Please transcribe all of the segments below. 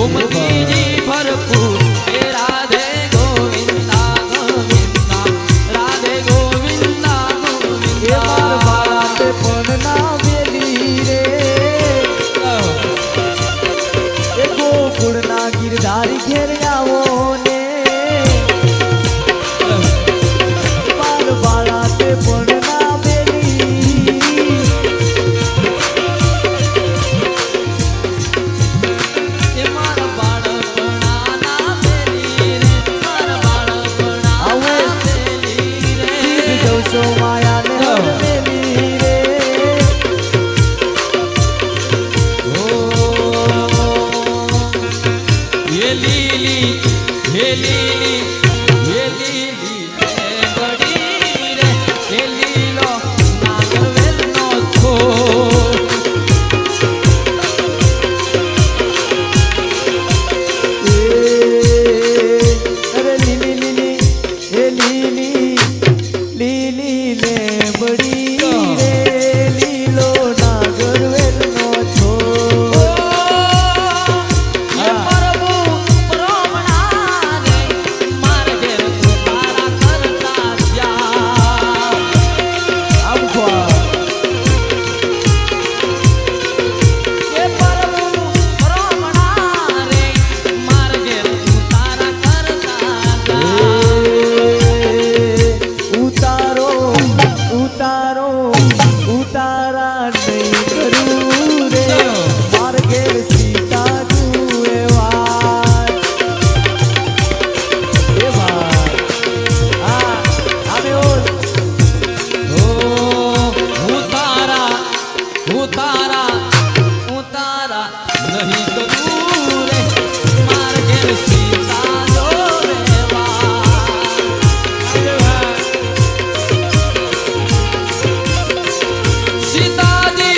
घूमती जी भरपूर हे राधे गोविंदा गोविंदा राधे गोविंदा गोविंदा बाराते पण ना वेली रे ए गोकुळ ना गिरधारी घेर आवो ने बार बाराते पण ना वेली हे मारा बाळपणा ना वेली रे मारा बाळपणा ना वेली रे जवसो माया ने वेली रे ये लीली ये लीली ये लीली रे बड़ी रे ये लीलो नागरवेल नो छो अरे लीली लीली ए लीली लीली ने बड़ी रे लीलो नागरवेल नो छो ये प्रभु ब्रह्मणा रे मार देर तू तारा करता जा अम्बा ये प्रभु ब्रह्मणा रे मार देर तू तारा करता जा उतारो उतारो उतारा नहीं करू रे मार घेर सीता जुए वार ए वार आमे और उतारा उतारा उतारा नहीं करूं रे मार घेर सीता जो रे सीताजी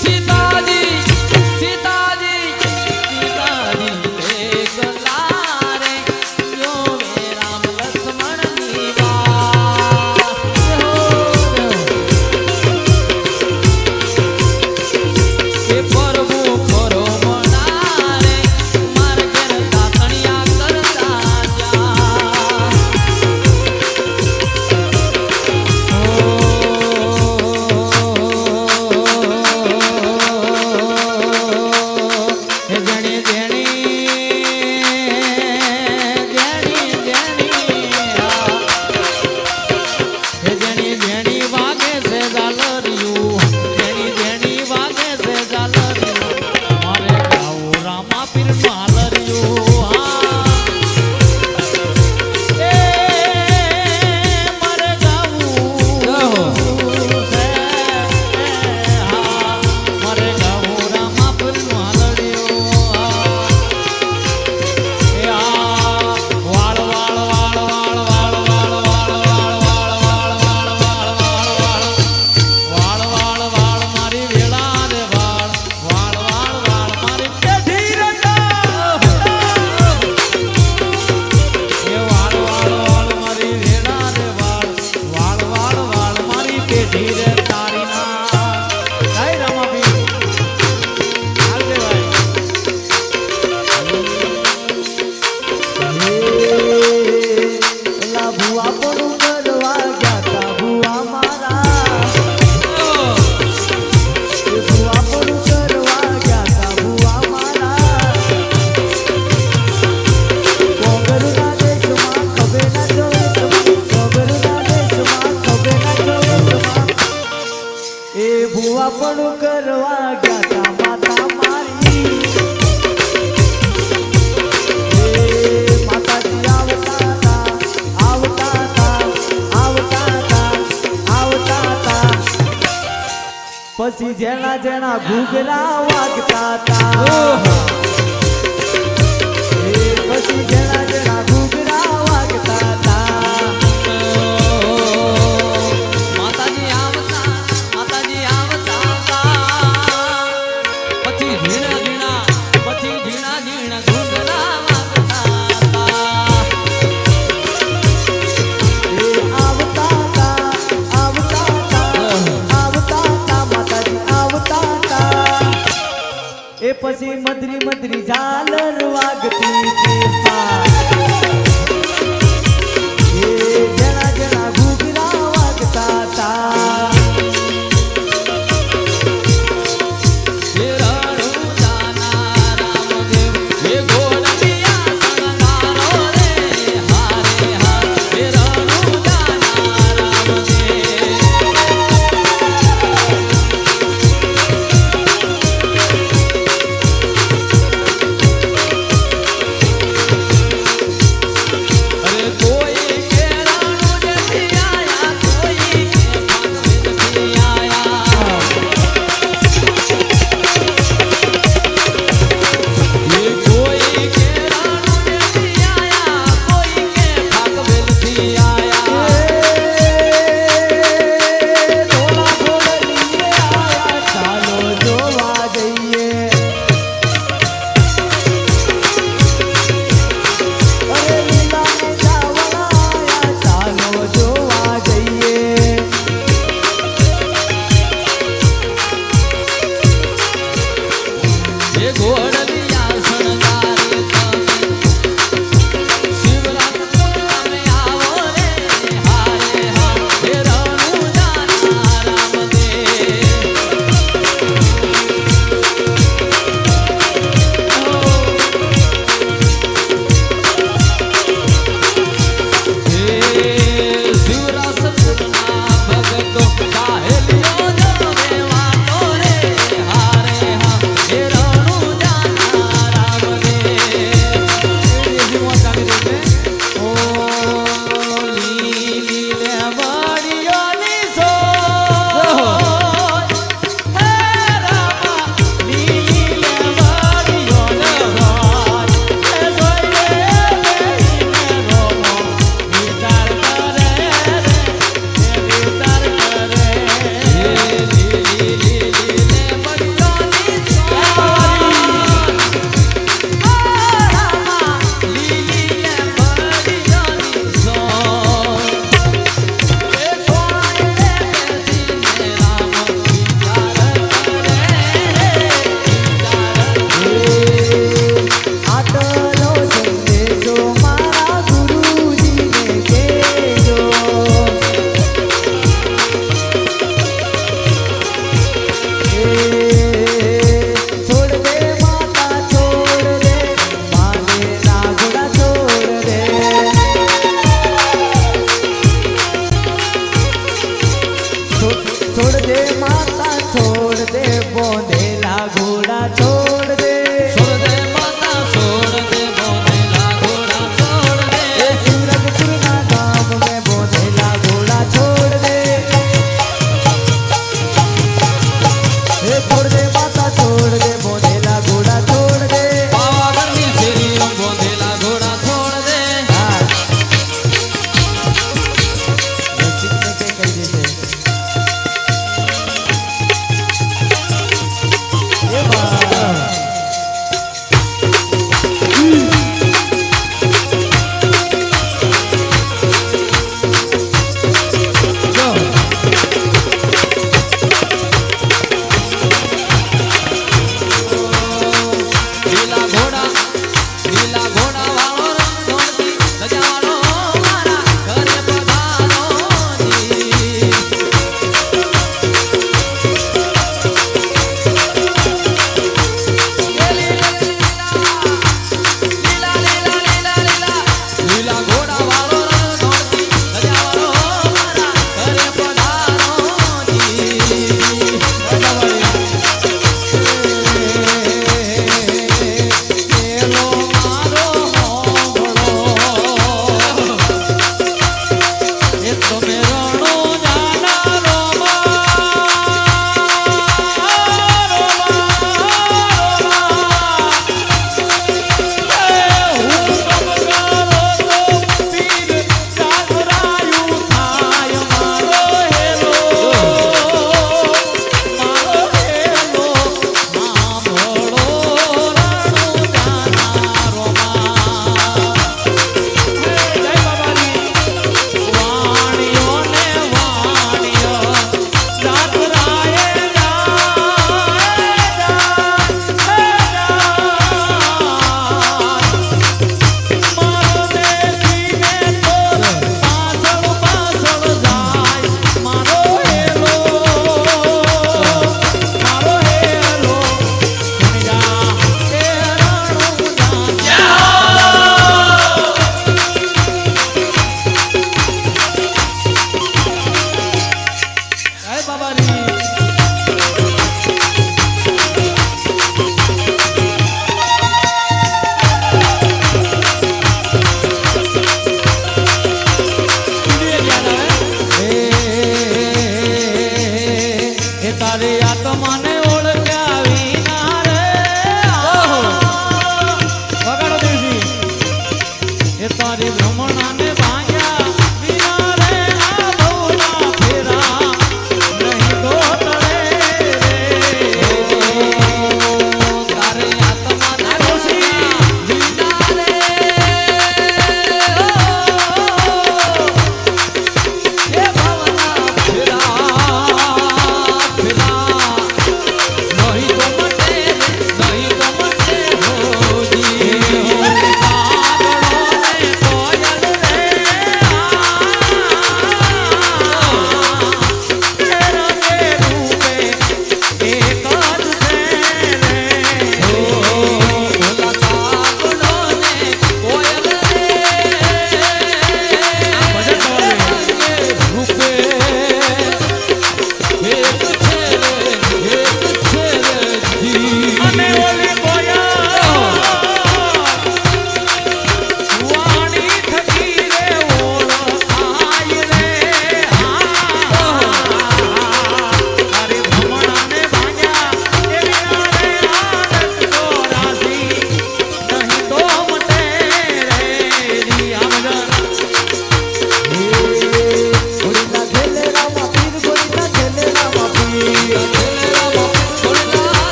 सीताजी सीताजी सीताजी एक लारे जो वे राम लक्ष्मण नीवा हे प्रभु करो मनारे मार घेर तातणिया करता जा हे जणी जणी जणी जणी हे जणी जणी वागे से जालरियो जणी जणी वागे से जालरियो मारे गाऊ रामा पीर मालरियो ए मारे गाऊ मारे गाऊ रामा पीर मालरियो वाळ वाळ वाळ वाळ वाळ वाळ वाळ वाळ वाळ वाळ वाळ वाळ वाळ वाळ वाळ मारी वेळा रे वाळ वाळ वाळ वाळ मारी पेठी रंडा हे वाळ वाळ वाळ मारी वेळा रे वाळ वाळ वाळ वाळ मारी पेठी रे तारी ना काय रामा बी हाल दे भाई ला भुआ पण करवा जाता भुआ मारा भुआ पण करवा जाता भुआ मारा कोगरुना देशमा खबे ना जोवेशमा कोगरुना देशमा खबे ना जोवेशमा ए भुआ पण करवा जाता माता मारी माताजी आवताता आवताता आवताता आवताता પછી જેના જેના ઘૂઘરા વાગતાતા પછી જેના જેના ઘૂઘરા વાગતાતા માતાજી આવતા પછી ઝીણા ઝીણા ઘૂંઘરા વાગતા આવતાતા આવતાતા આવતાતા માતાજી આવતાતા એ પછી મધરી મદરી ઝાલર વાગતી હતી.